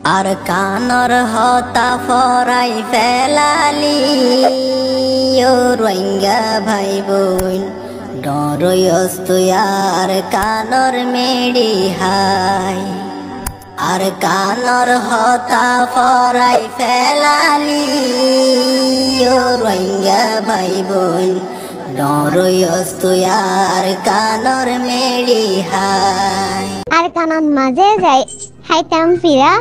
আর কানর হতা ফরাই ফেলালি ও রোহিঙ্গা ভাই বোন ডরয়স্তুয়ার কানর মেডি হাই আর কানর হতা ফরাই ফেলালি ও রোহিঙ্গা ভাই বোন ডরয়স্তুয়ার কানর মেডি হাই আর কানন মাঝে যাই হাইতাম ফিরা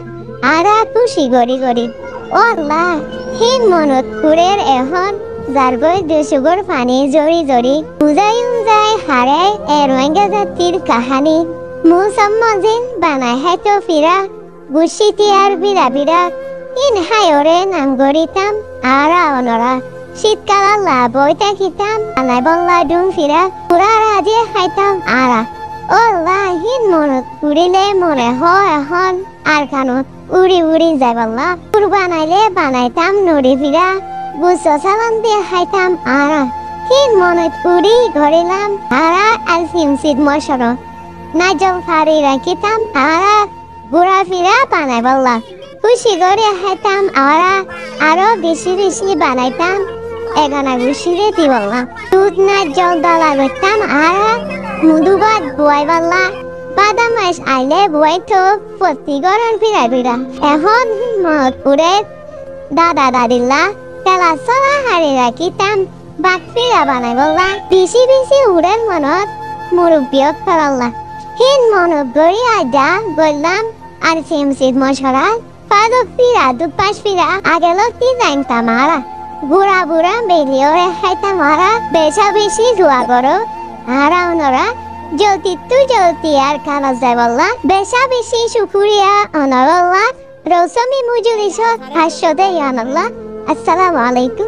আরা খুশি গড়ি গড়ি ও আল্লাহ হিন মনত কুরের এখন জারগৈ দুসুগর পানি জড়ি জড়ি উজাই হারাই রোহিঙ্গা জাতির কাহানি মুসম্মজিন বানাই হাইতো ফিরা গুছিতি আর বিরা বিরা ইন হায়রে নাম গড়িতাম আরা অনরা শীতকাল আল্লাহ বইটা খিতাম বানাই বল্লা ডুম ফিরা পুরা রাজে খাইতাম আরা আল্লাহ হিন মনত কুড়িলে মনে হয় এখন আর কানত উড়ি উড়ি যাই বল্লা পুর বানাইলে বানাইতাম নড়ি ফিরা বুঝো সালাম দিয়ে খাইতাম আরা হিন মনত উড়ি ঘরিলাম আরা আর সিমসিদ মশর নাজল ফারি রাখিতাম আরা ঘুরা ফিরা বানাই বল্লা খুশি করে খাইতাম আরা আরো বেশি বেশি বানাইতাম এগানা গুছিরে দি বললাম দুধ না জল দলা করতাম আরা মুদুবাদ বুয়াই বললা বাদাম মাস আইলে বুয়াই তো প্রতি গরম ফিরা ফিরা এখন মত উড়ে দাদা দাদিল্লা তেলা চলা হারি রাখিতাম বাক ফিরা বানাই বললা বেশি বেশি উড়ের মনত মুরব্বিয়ক ফেলাল্লা হিন মনত গড়ি আড্ডা বললাম আর সিমসিদ মশরা পাদক ফিরা দুপাশ ফিরা আগেলো কি জানতাম আরা বুড়া বুড়া বেলিও রেখাইতাম আরা বেশা বেশি ধোয়া করো আরা ওনরা জলতি আর কাগজ যায় বললা বেশা বেশি সুপুরিয়া অনরল্লা রৌসমি মুজুলিশ হাস্যদে ইয়ানল্লাহ আসসালামু আলাইকুম।